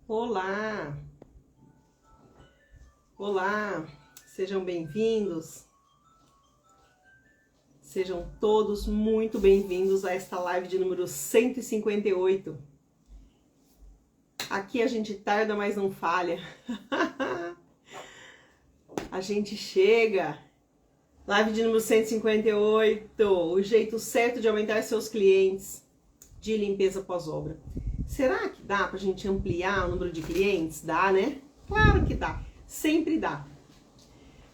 Olá! Olá! Sejam bem-vindos. Sejam todos muito bem-vindos a esta live de número 158. Aqui a gente tarda, mas não falha. A gente chega. Live de número 158. O jeito certo de aumentar seus clientes de limpeza pós-obra. Será que dá pra gente ampliar o número de clientes? Dá, né? Claro que dá. Sempre dá.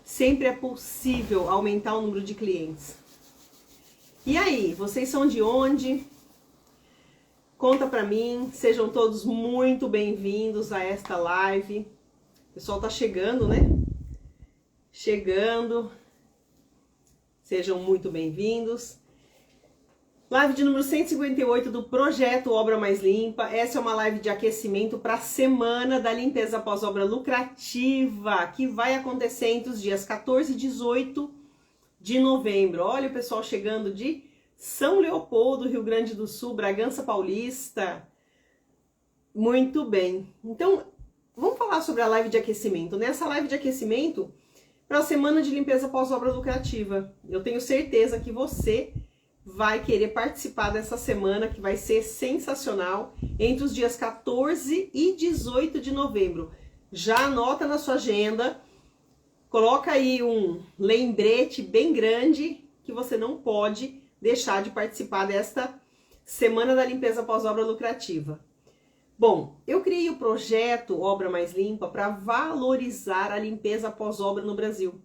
Sempre é possível aumentar o número de clientes. E aí, vocês são de onde? Conta pra mim. Sejam todos muito bem-vindos a esta live. O pessoal tá chegando, né? Chegando. Sejam muito bem-vindos. Live de número 158 do Projeto Obra Mais Limpa. Essa é uma live de aquecimento para a Semana da Limpeza Pós-Obra Lucrativa, que vai acontecer entre os dias 14 e 18 de novembro. Olha o pessoal chegando de São Leopoldo, Rio Grande do Sul, Bragança Paulista. Muito bem. Então, vamos falar sobre a live de aquecimento. Nessa live de aquecimento, para a Semana de Limpeza Pós-Obra Lucrativa. Eu tenho certeza que você vai querer participar dessa semana, que vai ser sensacional, entre os dias 14 e 18 de novembro. Já anota na sua agenda, coloca aí um lembrete bem grande que você não pode deixar de participar desta Semana da Limpeza Pós-Obra Lucrativa. Bom, eu criei o projeto Obra Mais Limpa para valorizar a limpeza pós-obra no Brasil.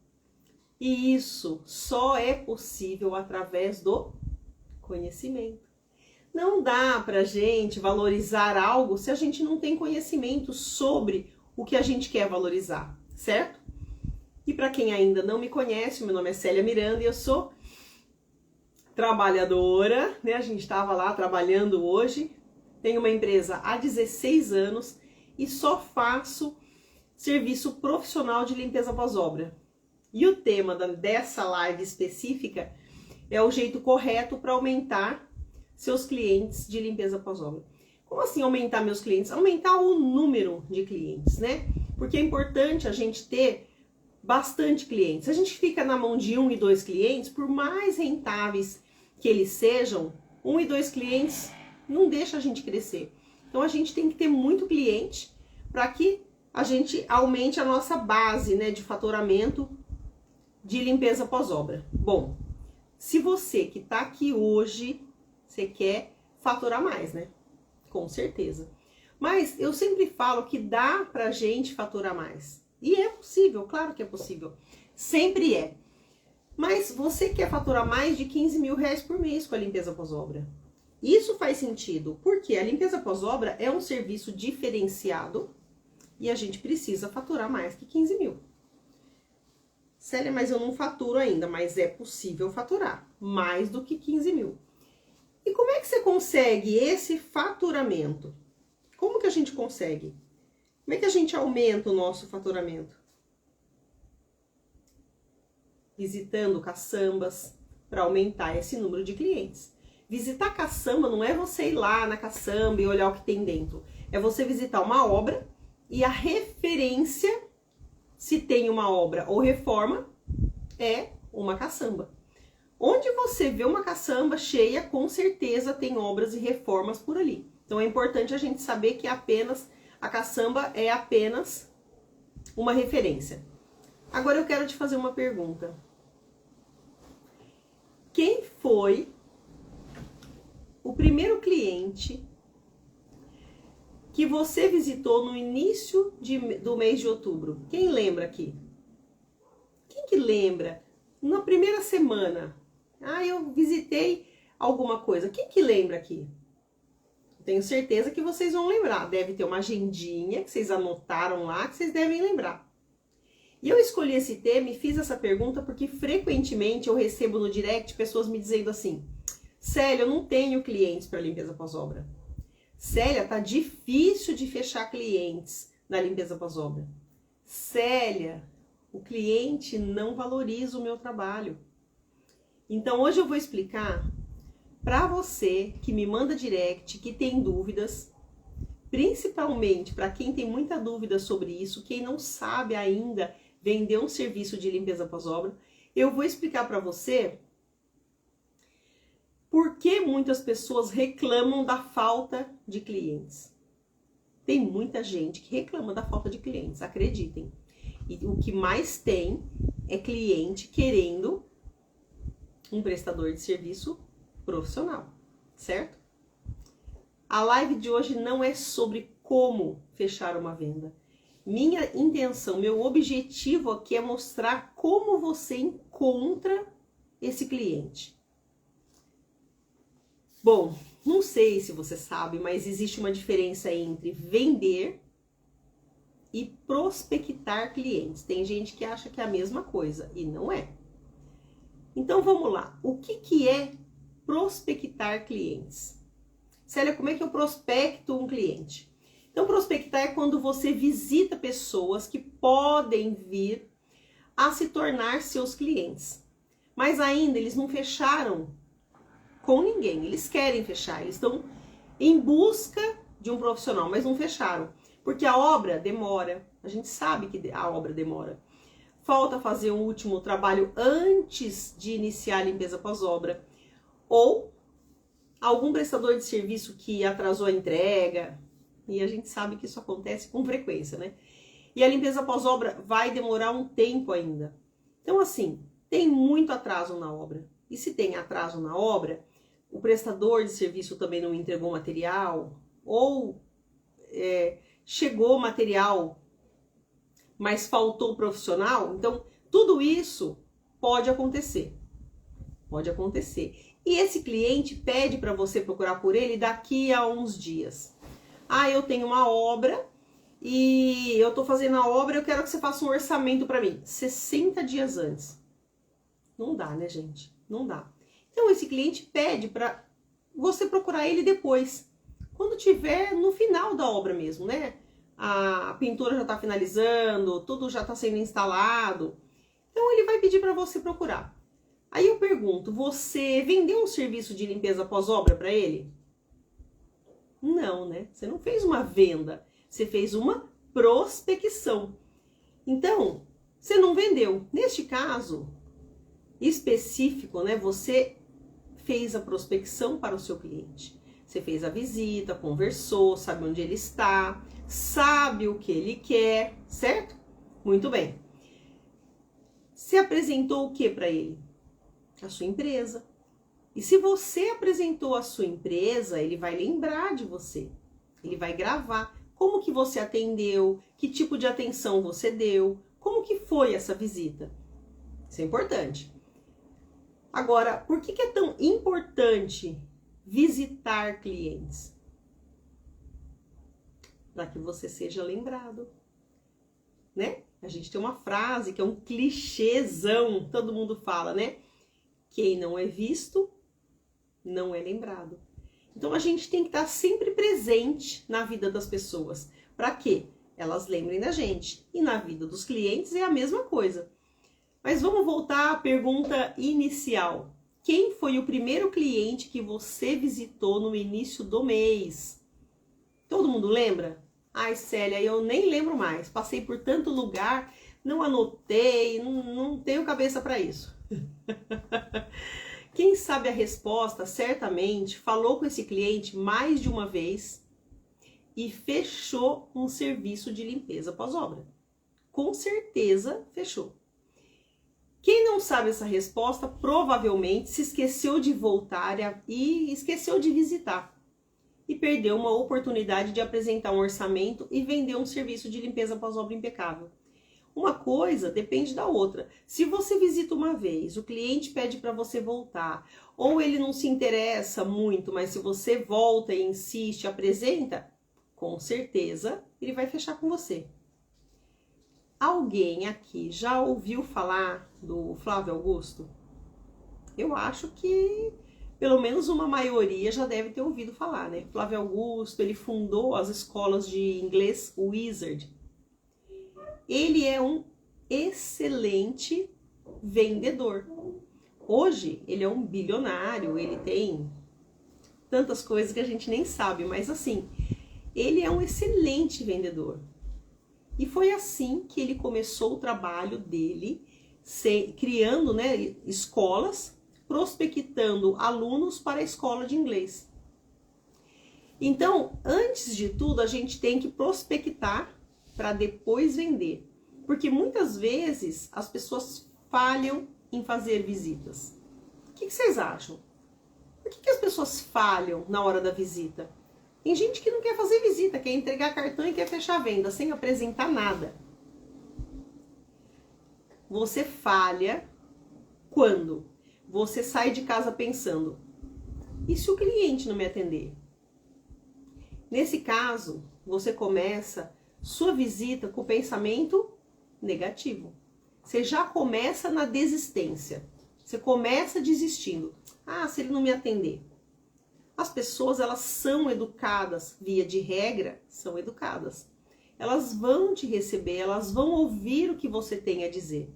E isso só é possível através do conhecimento. Não dá pra gente valorizar algo se a gente não tem conhecimento sobre o que a gente quer valorizar, certo? E para quem ainda não me conhece, meu nome é Célia Miranda e eu sou trabalhadora, né? A gente estava lá trabalhando hoje, tenho uma empresa há 16 anos e só faço serviço profissional de limpeza pós-obra. E o tema dessa live específica é o jeito correto para aumentar seus clientes de limpeza pós-obra. Como assim aumentar meus clientes? Aumentar o número de clientes, né? Porque é importante a gente ter bastante clientes. Se a gente fica na mão de 1 e 2 clientes, por mais rentáveis que eles sejam, 1 e 2 clientes não deixa a gente crescer. Então a gente tem que ter muito cliente para que a gente aumente a nossa base, né, de faturamento de limpeza pós-obra. Bom, se você que tá aqui hoje, você quer faturar mais, né? Com certeza. Mas eu sempre falo que dá pra gente faturar mais. E é possível, claro que é possível. Sempre é. Mas você quer faturar mais de 15 mil reais por mês com a limpeza pós-obra. Isso faz sentido, porque a limpeza pós-obra é um serviço diferenciado e a gente precisa faturar mais que 15 mil. Célia, mas eu não faturo ainda, mas é possível faturar mais do que 15 mil. E como é que você consegue esse faturamento? Como que a gente consegue? Como é que a gente aumenta o nosso faturamento? Visitando caçambas para aumentar esse número de clientes. Visitar caçamba não é você ir lá na caçamba e olhar o que tem dentro. É você visitar uma obra e a referência, se tem uma obra ou reforma, é uma caçamba. Onde você vê uma caçamba cheia, com certeza tem obras e reformas por ali. Então é importante a gente saber que a caçamba é apenas uma referência. Agora eu quero te fazer uma pergunta. Quem foi o primeiro cliente que você visitou no início do mês de outubro? Quem lembra aqui? Quem que lembra? Na primeira semana, eu visitei alguma coisa. Quem que lembra aqui? Tenho certeza que vocês vão lembrar. Deve ter uma agendinha que vocês anotaram lá, que vocês devem lembrar. E eu escolhi esse tema e fiz essa pergunta porque frequentemente eu recebo no direct pessoas me dizendo assim: Célia, eu não tenho clientes para limpeza pós-obra. Célia, tá difícil de fechar clientes na limpeza pós-obra. Célia, o cliente não valoriza o meu trabalho. Então hoje eu vou explicar para você que me manda direct, que tem dúvidas, principalmente para quem tem muita dúvida sobre isso, quem não sabe ainda vender um serviço de limpeza pós-obra, eu vou explicar para você por que muitas pessoas reclamam da falta de clientes. Tem muita gente que reclama da falta de clientes, acreditem. E o que mais tem é cliente querendo um prestador de serviço profissional, certo? A live de hoje não é sobre como fechar uma venda. Minha intenção, meu objetivo aqui é mostrar como você encontra esse cliente. Bom, não sei se você sabe, mas existe uma diferença entre vender e prospectar clientes. Tem gente que acha que é a mesma coisa e não é. Então vamos lá. O que é prospectar clientes? Célia, como é que eu prospecto um cliente? Então, prospectar é quando você visita pessoas que podem vir a se tornar seus clientes. Mas ainda eles não fecharam com ninguém. Eles querem fechar. Eles estão em busca de um profissional, mas não fecharam. Porque a obra demora. A gente sabe que a obra demora. Falta fazer um último trabalho antes de iniciar a limpeza pós-obra. Ou algum prestador de serviço que atrasou a entrega, e a gente sabe que isso acontece com frequência, né? E a limpeza pós-obra vai demorar um tempo ainda. Então, assim, tem muito atraso na obra. E se tem atraso na obra, o prestador de serviço também não entregou material, ou chegou o material, mas faltou o profissional. Então, tudo isso pode acontecer. Pode acontecer. E esse cliente pede para você procurar por ele daqui a uns dias. Ah, eu tenho uma obra e eu tô fazendo a obra, eu quero que você faça um orçamento para mim. 60 dias antes. Não dá, né, gente? Não dá. Então, esse cliente pede para você procurar ele depois. Quando tiver no final da obra mesmo, né? A pintura já tá finalizando, tudo já tá sendo instalado. Então, ele vai pedir para você procurar. Aí eu pergunto, você vendeu um serviço de limpeza pós-obra para ele? Não, né? Você não fez uma venda, você fez uma prospecção. Então, você não vendeu. Neste caso específico, né? Você fez a prospecção para o seu cliente. Você fez a visita, conversou, sabe onde ele está, sabe o que ele quer, certo? Muito bem. Você apresentou o que para ele? A sua empresa. E se você apresentou a sua empresa, ele vai lembrar de você. Ele vai gravar como que você atendeu, que tipo de atenção você deu, como que foi essa visita. Isso é importante. Agora, por que é tão importante visitar clientes? Para que você seja lembrado, né? A gente tem uma frase que é um clichêzão, todo mundo fala, né? Quem não é visto, não é lembrado. Então, a gente tem que estar sempre presente na vida das pessoas. Para quê? Elas lembrem da gente. E na vida dos clientes é a mesma coisa. Mas vamos voltar à pergunta inicial. Quem foi o primeiro cliente que você visitou no início do mês? Todo mundo lembra? Ai, Célia, eu nem lembro mais. Passei por tanto lugar, não anotei, não tenho cabeça para isso. Quem sabe a resposta, certamente, falou com esse cliente mais de uma vez e fechou um serviço de limpeza pós-obra. Com certeza fechou. Quem não sabe essa resposta, provavelmente se esqueceu de voltar e esqueceu de visitar. E perdeu uma oportunidade de apresentar um orçamento e vender um serviço de limpeza pós-obra impecável. Uma coisa depende da outra. Se você visita uma vez, o cliente pede para você voltar, ou ele não se interessa muito, mas se você volta e insiste, apresenta, com certeza ele vai fechar com você. Alguém aqui já ouviu falar do Flávio Augusto? Eu acho que pelo menos uma maioria já deve ter ouvido falar, né? Flávio Augusto, ele fundou as escolas de inglês Wizard. Ele é um excelente vendedor. Hoje, ele é um bilionário, ele tem tantas coisas que a gente nem sabe, mas assim, Ele é um excelente vendedor. E foi assim que ele começou o trabalho dele, criando, né, escolas, prospectando alunos para a escola de inglês. Então, antes de tudo, a gente tem que prospectar para depois vender. Porque muitas vezes as pessoas falham em fazer visitas. O que vocês acham? Por que as pessoas falham na hora da visita? Tem gente que não quer fazer visita, quer entregar cartão e quer fechar a venda sem apresentar nada. Você falha quando você sai de casa pensando: e se o cliente não me atender? Nesse caso, você começa sua visita com o pensamento negativo. Você já começa na desistência. Você começa desistindo. Ah, se ele não me atender. As pessoas, elas são educadas, via de regra, são educadas. Elas vão te receber, elas vão ouvir o que você tem a dizer.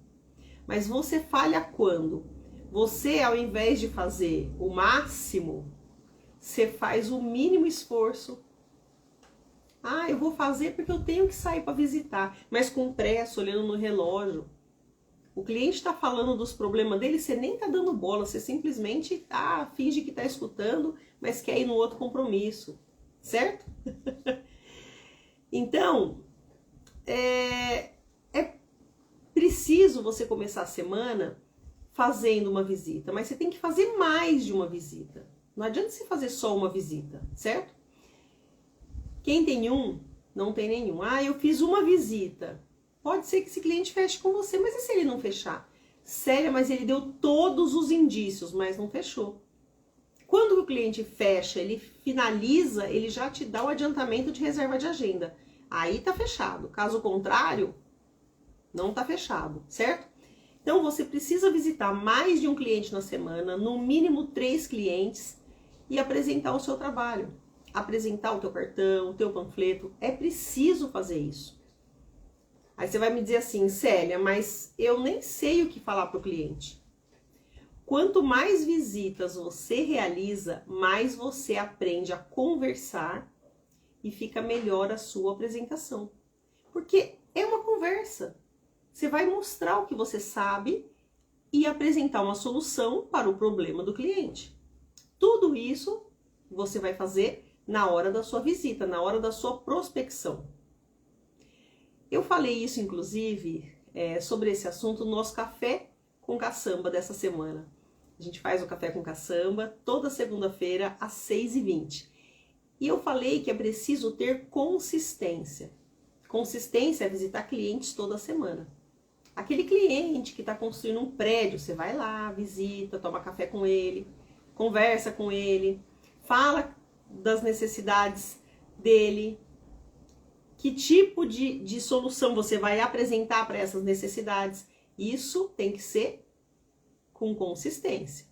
Mas você falha quando? Você, ao invés de fazer o máximo, você faz o mínimo esforço. Ah, eu vou fazer porque eu tenho que sair para visitar, mas com pressa, olhando no relógio. O cliente está falando dos problemas dele, você nem está dando bola, você simplesmente finge que está escutando, mas quer ir no outro compromisso, certo? Então, é preciso você começar a semana fazendo uma visita, mas você tem que fazer mais de uma visita. Não adianta você fazer só uma visita, certo? Quem tem um, não tem nenhum. Ah, eu fiz uma visita. Pode ser que esse cliente feche com você, mas e se ele não fechar? Célia, mas ele deu todos os indícios, mas não fechou. Quando o cliente fecha, ele finaliza, ele já te dá o adiantamento de reserva de agenda. Aí tá fechado. Caso contrário, não tá fechado, certo? Então você precisa visitar mais de um cliente na semana, no mínimo 3 clientes, e apresentar o seu trabalho. Apresentar o teu cartão, o teu panfleto. É preciso fazer isso. Aí você vai me dizer assim: Célia, mas eu nem sei o que falar para o cliente. Quanto mais visitas você realiza, mais você aprende a conversar e fica melhor a sua apresentação. Porque é uma conversa. Você vai mostrar o que você sabe e apresentar uma solução para o problema do cliente. Tudo isso você vai fazer na hora da sua visita, na hora da sua prospecção. Eu falei isso, inclusive, sobre esse assunto no nosso Café com Caçamba dessa semana. A gente faz o Café com Caçamba toda segunda-feira às 6h20. E eu falei que é preciso ter consistência. Consistência é visitar clientes toda semana. Aquele cliente que está construindo um prédio, você vai lá, visita, toma café com ele, conversa com ele, fala das necessidades dele. Que tipo de solução você vai apresentar para essas necessidades? Isso tem que ser com consistência.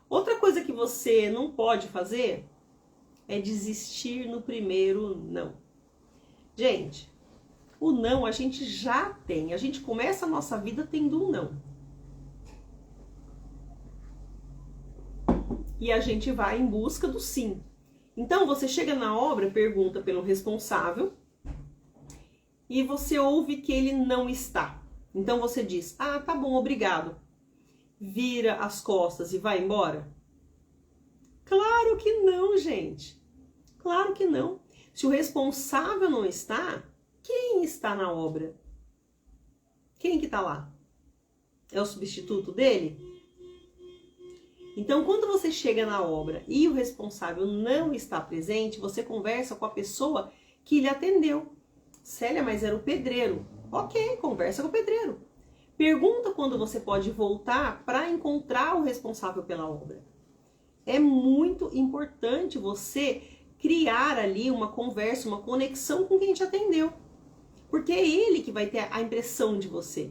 Outra coisa que você não pode fazer é desistir no primeiro não. Gente, o não a gente já tem. A gente começa a nossa vida tendo um não. E a gente vai em busca do sim. Então você chega na obra, pergunta pelo responsável, e você ouve que ele não está. Então você diz: ah, tá bom, obrigado. Vira as costas e vai embora? Claro que não, gente. Claro que não. Se o responsável não está, quem está na obra? Quem que está lá? É o substituto dele? Então, quando você chega na obra e o responsável não está presente, você conversa com a pessoa que lhe atendeu. Célia, mas era o pedreiro. Ok, conversa com o pedreiro. Pergunta quando você pode voltar para encontrar o responsável pela obra. É muito importante você criar ali uma conversa, uma conexão com quem te atendeu. Porque é ele que vai ter a impressão de você.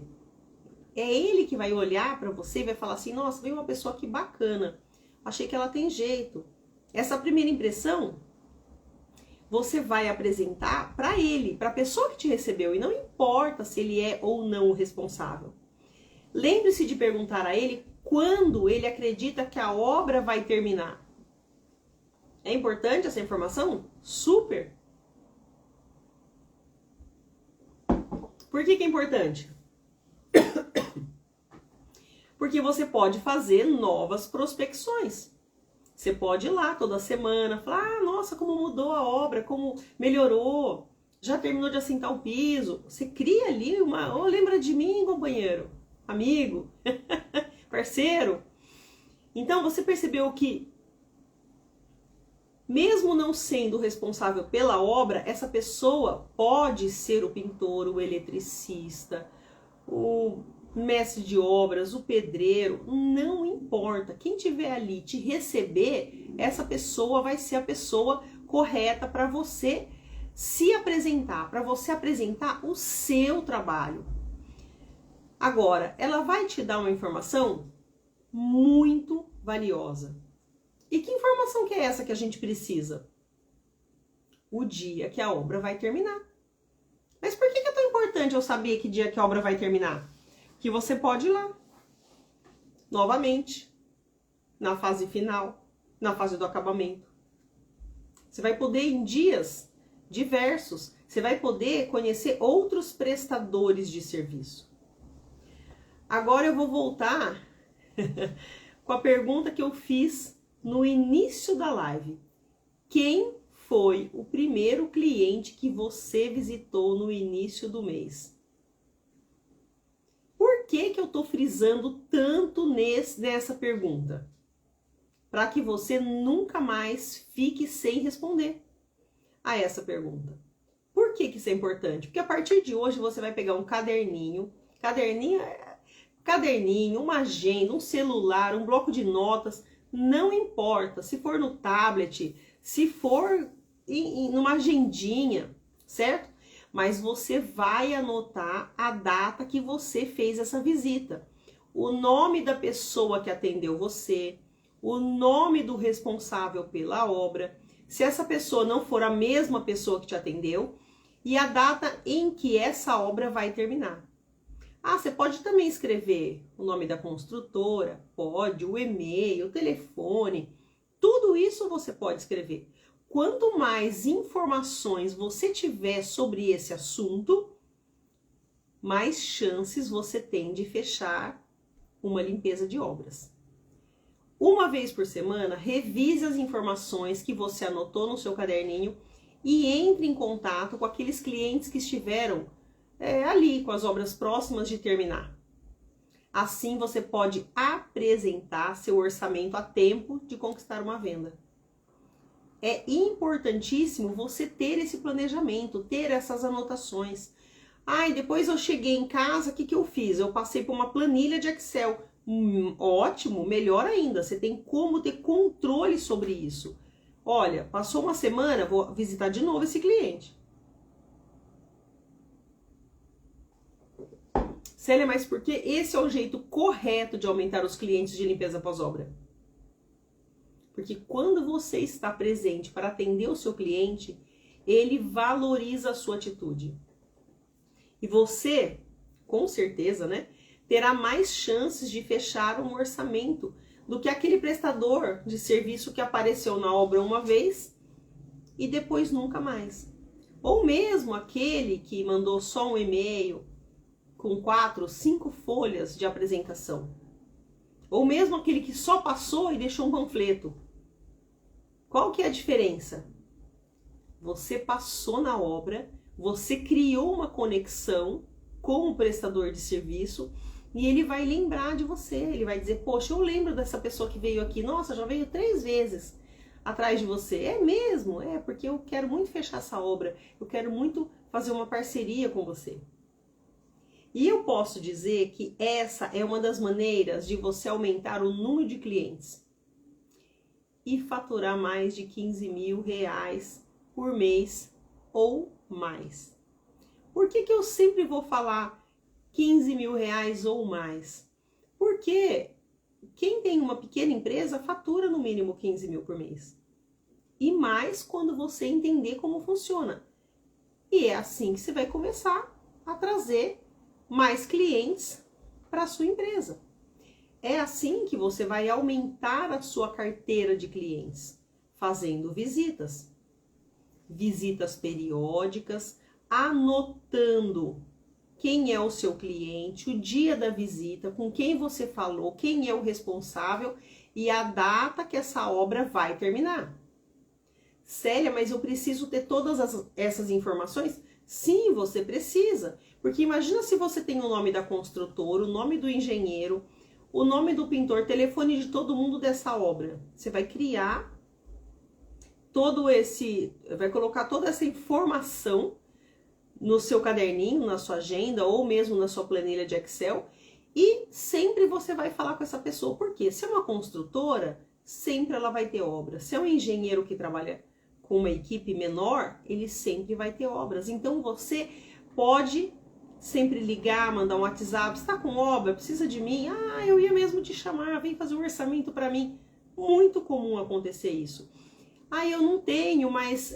É ele que vai olhar para você e vai falar assim: nossa, veio uma pessoa que bacana. Achei que ela tem jeito. Essa primeira impressão você vai apresentar para ele, para a pessoa que te recebeu, e não importa se ele é ou não o responsável. Lembre-se de perguntar a ele quando ele acredita que a obra vai terminar. É importante essa informação? Super! Por que que é importante? Porque você pode fazer novas prospecções. Você pode ir lá toda semana, falar, ah, nossa, como mudou a obra, como melhorou, já terminou de assentar o piso. Você cria ali uma, oh, lembra de mim, companheiro, amigo, parceiro. Então você percebeu que, mesmo não sendo responsável pela obra, essa pessoa pode ser o pintor, o eletricista, o mestre de obras, o pedreiro, não importa. Quem tiver ali te receber, essa pessoa vai ser a pessoa correta para você se apresentar, para você apresentar o seu trabalho. Agora, ela vai te dar uma informação muito valiosa. E que informação que é essa que a gente precisa? O dia que a obra vai terminar. Mas por que é tão importante eu saber que dia que a obra vai terminar? Que você pode ir lá, novamente, na fase final, na fase do acabamento. Você vai poder, em dias diversos, você vai poder conhecer outros prestadores de serviço. Agora eu vou voltar com a pergunta que eu fiz no início da live. Quem foi o primeiro cliente que você visitou no início do mês? Por que eu tô frisando tanto nessa pergunta? Para que você nunca mais fique sem responder a essa pergunta. Por que isso é importante? Porque a partir de hoje você vai pegar um caderninho, uma agenda, um celular, um bloco de notas, não importa, se for no tablet, se for numa agendinha, certo? Mas você vai anotar a data que você fez essa visita, o nome da pessoa que atendeu você, o nome do responsável pela obra, se essa pessoa não for a mesma pessoa que te atendeu, e a data em que essa obra vai terminar. Ah, você pode também escrever o nome da construtora, pode, o e-mail, o telefone, tudo isso você pode escrever. Quanto mais informações você tiver sobre esse assunto, mais chances você tem de fechar uma limpeza de obras. Uma vez por semana, revise as informações que você anotou no seu caderninho e entre em contato com aqueles clientes que estiveram ali com as obras próximas de terminar. Assim você pode apresentar seu orçamento a tempo de conquistar uma venda. É importantíssimo você ter esse planejamento, ter essas anotações. E depois eu cheguei em casa, o que eu fiz? Eu passei por uma planilha de Excel. Ótimo, melhor ainda, você tem como ter controle sobre isso. Olha, passou uma semana, vou visitar de novo esse cliente. Célia, mas por que esse é o jeito correto de aumentar os clientes de limpeza pós-obra? Porque quando você está presente para atender o seu cliente, ele valoriza a sua atitude. E você, com certeza, terá mais chances de fechar um orçamento do que aquele prestador de serviço que apareceu na obra uma vez e depois nunca mais. Ou mesmo aquele que mandou só um e-mail com 4, 5 folhas de apresentação. Ou mesmo aquele que só passou e deixou um panfleto. Qual que é a diferença? Você passou na obra, você criou uma conexão com o prestador de serviço e ele vai lembrar de você. Ele vai dizer, poxa, eu lembro dessa pessoa que veio aqui. Nossa, já veio 3 vezes atrás de você. É mesmo? É, porque eu quero muito fechar essa obra. Eu quero muito fazer uma parceria com você. E eu posso dizer que essa é uma das maneiras de você aumentar o número de clientes e faturar mais de 15 mil reais por mês ou mais. Por que eu sempre vou falar 15 mil reais ou mais? Porque quem tem uma pequena empresa fatura no mínimo 15 mil por mês. E mais quando você entender como funciona. E é assim que você vai começar a trazer mais clientes para a sua empresa. É assim que você vai aumentar a sua carteira de clientes, fazendo visitas periódicas, anotando quem é o seu cliente, o dia da visita, com quem você falou, quem é o responsável e a data que essa obra vai terminar. Célia, mas eu preciso ter todas essas informações? Sim, você precisa. Porque imagina se você tem o nome da construtora, o nome do engenheiro, o nome do pintor, telefone de todo mundo dessa obra. Você vai criar vai colocar toda essa informação no seu caderninho, na sua agenda ou mesmo na sua planilha de Excel e sempre você vai falar com essa pessoa. Por quê? Se é uma construtora, sempre ela vai ter obra. Se é um engenheiro que trabalha com uma equipe menor, ele sempre vai ter obras. Então você pode sempre ligar, mandar um WhatsApp, está com obra, precisa de mim? Ah, eu ia mesmo te chamar, vem fazer um orçamento para mim. Muito comum acontecer isso. Ah, eu não tenho, mas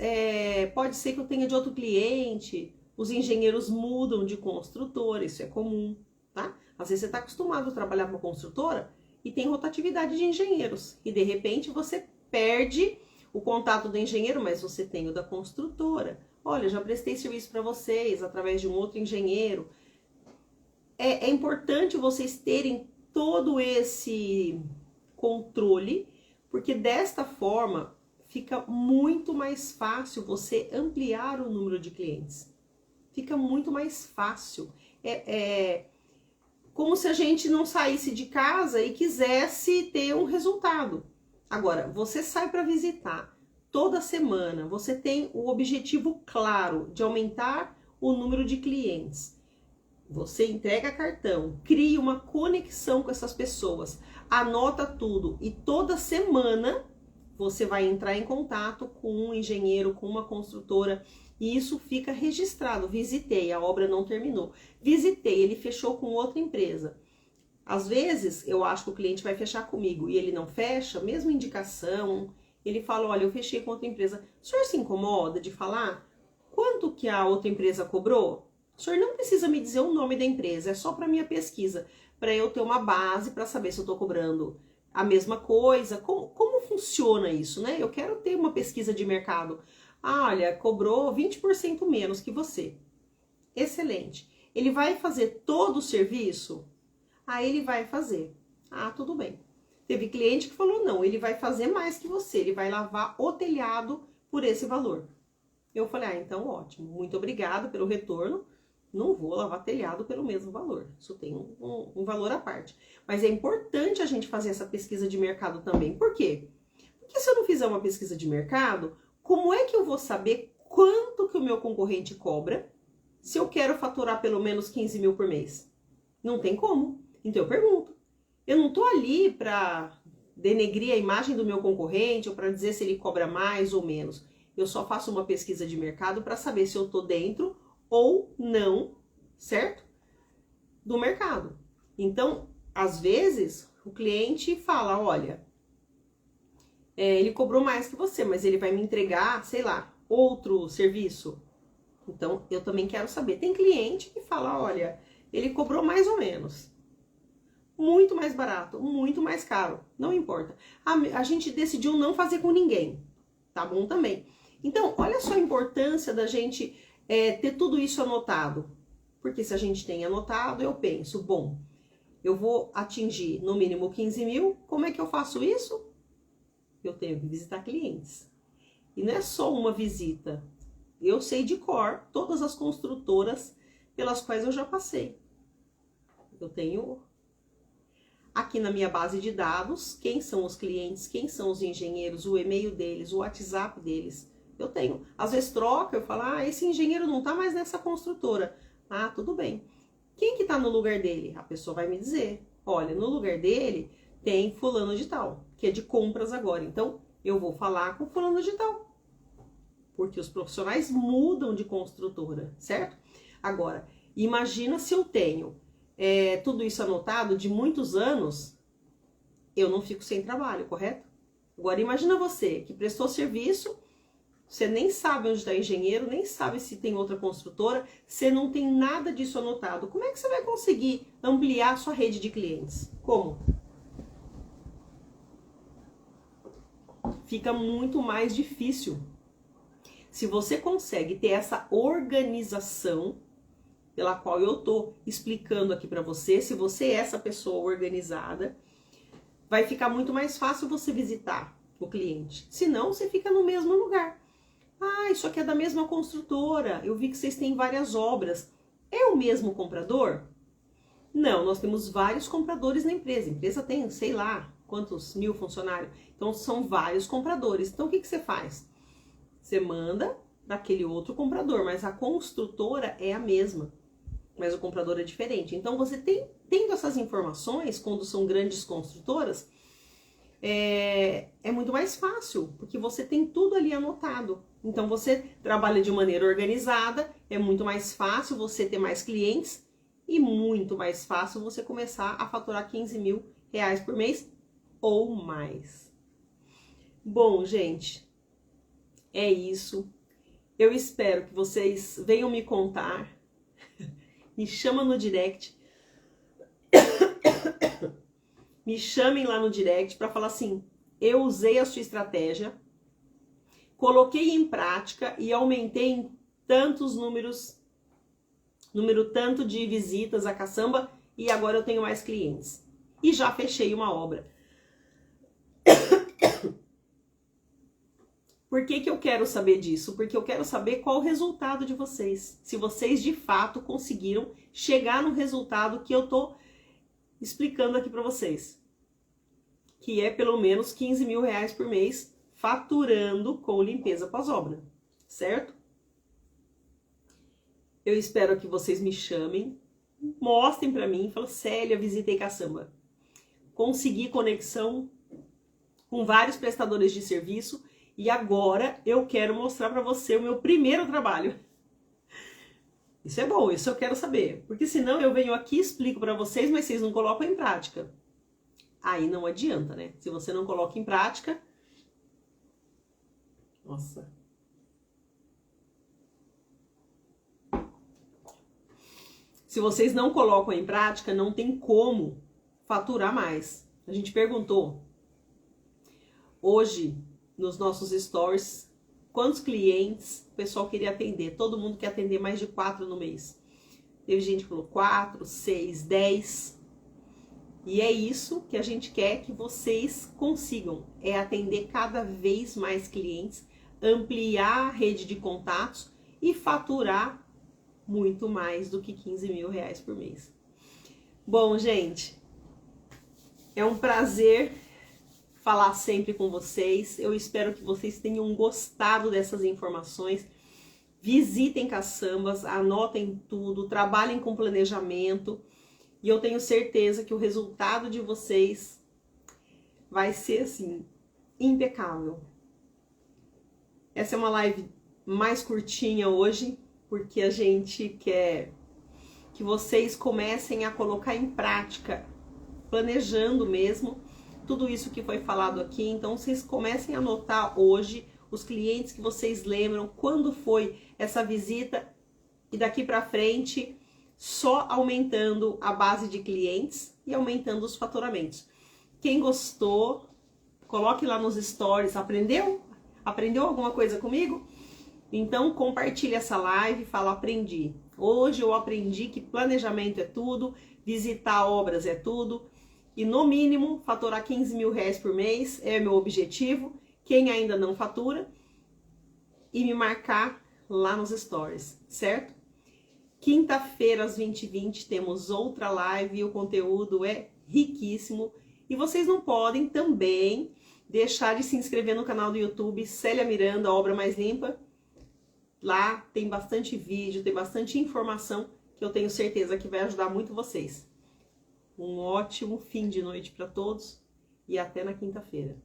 pode ser que eu tenha de outro cliente. Os engenheiros mudam de construtora, isso é comum, tá? Às vezes você está acostumado a trabalhar com uma construtora e tem rotatividade de engenheiros. E de repente você perde o contato do engenheiro, mas você tem o da construtora. Olha, já prestei serviço para vocês através de um outro engenheiro. É importante vocês terem todo esse controle, porque desta forma fica muito mais fácil você ampliar o número de clientes. Fica muito mais fácil. É como se a gente não saísse de casa e quisesse ter um resultado. Agora, você sai para visitar toda semana, você tem o objetivo claro de aumentar o número de clientes. Você entrega cartão, cria uma conexão com essas pessoas, anota tudo e toda semana você vai entrar em contato com um engenheiro, com uma construtora e isso fica registrado. Visitei, a obra não terminou. Visitei, ele fechou com outra empresa. Às vezes, eu acho que o cliente vai fechar comigo e ele não fecha, mesmo indicação, ele fala, olha, eu fechei com outra empresa. O senhor se incomoda de falar quanto que a outra empresa cobrou? O senhor não precisa me dizer o nome da empresa, é só para minha pesquisa, para eu ter uma base para saber se eu estou cobrando a mesma coisa. Como funciona isso, né? Eu quero ter uma pesquisa de mercado. Ah, olha, cobrou 20% menos que você. Excelente. Ele vai fazer todo o serviço? Aí ele vai fazer. Ah, tudo bem. Teve cliente que falou, não, ele vai fazer mais que você, ele vai lavar o telhado por esse valor. Eu falei, ah, então ótimo, muito obrigado pelo retorno, não vou lavar telhado pelo mesmo valor, isso tem um valor à parte. Mas é importante a gente fazer essa pesquisa de mercado também. Por quê? Porque se eu não fizer uma pesquisa de mercado, como é que eu vou saber quanto que o meu concorrente cobra se eu quero faturar pelo menos 15 mil por mês? Não tem como. Então eu pergunto. Eu não tô ali para denegrir a imagem do meu concorrente ou para dizer se ele cobra mais ou menos. Eu só faço uma pesquisa de mercado para saber se eu tô dentro ou não, certo? Do mercado. Então, às vezes, o cliente fala, olha, ele cobrou mais que você, mas ele vai me entregar, sei lá, outro serviço. Então, eu também quero saber. Tem cliente que fala, olha, ele cobrou mais ou menos. Muito mais barato, muito mais caro, não importa. A gente decidiu não fazer com ninguém, tá bom também. Então, olha só a importância da gente ter tudo isso anotado. Porque se a gente tem anotado, eu penso, bom, eu vou atingir no mínimo 15 mil, como é que eu faço isso? Eu tenho que visitar clientes. E não é só uma visita. Eu sei de cor todas as construtoras pelas quais eu já passei. Eu tenho aqui na minha base de dados, quem são os clientes, quem são os engenheiros, o e-mail deles, o WhatsApp deles. Eu tenho. Às vezes troca, eu falo, ah, esse engenheiro não tá mais nessa construtora. Ah, tudo bem. Quem que tá no lugar dele? A pessoa vai me dizer, olha, no lugar dele tem fulano de tal, que é de compras agora. Então, eu vou falar com fulano de tal. Porque os profissionais mudam de construtora, certo? Agora, imagina se eu tenho tudo isso anotado de muitos anos, eu não fico sem trabalho, correto? Agora imagina você que prestou serviço, você nem sabe onde está o engenheiro, nem sabe se tem outra construtora, você não tem nada disso anotado. Como é que você vai conseguir ampliar a sua rede de clientes? Como? Fica muito mais difícil. Se você consegue ter essa organização, pela qual eu tô explicando aqui para você. Se você é essa pessoa organizada, vai ficar muito mais fácil você visitar o cliente. Senão, você fica no mesmo lugar. Ah, isso aqui é da mesma construtora. Eu vi que vocês têm várias obras. É o mesmo comprador? Não, nós temos vários compradores na empresa. A empresa tem, sei lá, quantos mil funcionários. Então, são vários compradores. Então, o que você faz? Você manda para aquele outro comprador, mas a construtora é a mesma. Mas o comprador é diferente. Então, você tendo essas informações, quando são grandes construtoras, é muito mais fácil, porque você tem tudo ali anotado. Então, você trabalha de maneira organizada, é muito mais fácil você ter mais clientes e muito mais fácil você começar a faturar 15 mil reais por mês ou mais. Bom, gente, é isso. Eu espero que vocês venham me contar. Me chama no direct. Me chamem lá no direct para falar assim: eu usei a sua estratégia, coloquei em prática e aumentei em tantos número tanto de visitas a caçamba e agora eu tenho mais clientes. E já fechei uma obra. Por que eu quero saber disso? Porque eu quero saber qual o resultado de vocês. Se vocês de fato conseguiram chegar no resultado que eu tô explicando aqui para vocês. Que é pelo menos 15 mil reais por mês faturando com limpeza pós-obra. Certo? Eu espero que vocês me chamem, mostrem para mim, falem: Célia, visitei caçamba. Consegui conexão com vários prestadores de serviço e agora eu quero mostrar para você o meu primeiro trabalho. Isso é bom, isso eu quero saber. Porque senão eu venho aqui, explico para vocês, mas vocês não colocam em prática. Aí não adianta, né? Se você não coloca em prática... Nossa... Se vocês não colocam em prática, não tem como faturar mais. A gente perguntou hoje nos nossos stories quantos clientes o pessoal queria atender. Todo mundo quer atender mais de 4 no mês. Teve gente que falou 4, 6, 10. E é isso que a gente quer que vocês consigam. É atender cada vez mais clientes, ampliar a rede de contatos e faturar muito mais do que 15 mil reais por mês. Bom, gente, é um prazer falar sempre com vocês. Eu espero que vocês tenham gostado dessas informações. Visitem caçambas, anotem tudo, trabalhem com planejamento. E eu tenho certeza que o resultado de vocês vai ser, assim, impecável. Essa é uma live mais curtinha hoje, porque a gente quer que vocês comecem a colocar em prática, planejando mesmo, tudo isso que foi falado aqui. Então, vocês comecem a anotar hoje os clientes que vocês lembram, quando foi essa visita, e daqui para frente, só aumentando a base de clientes e aumentando os faturamentos. Quem gostou, coloque lá nos stories. Aprendeu? Aprendeu alguma coisa comigo? Então, compartilhe essa live e fala: aprendi. Hoje eu aprendi que planejamento é tudo, visitar obras é tudo. E no mínimo, faturar 15 mil reais por mês é meu objetivo. Quem ainda não fatura, e me marcar lá nos stories, certo? Quinta-feira, às 20h20, temos outra live e o conteúdo é riquíssimo. E vocês não podem também deixar de se inscrever no canal do YouTube Célia Miranda, Obra Mais Limpa. Lá tem bastante vídeo, tem bastante informação que eu tenho certeza que vai ajudar muito vocês. Um ótimo fim de noite para todos e até na quinta-feira.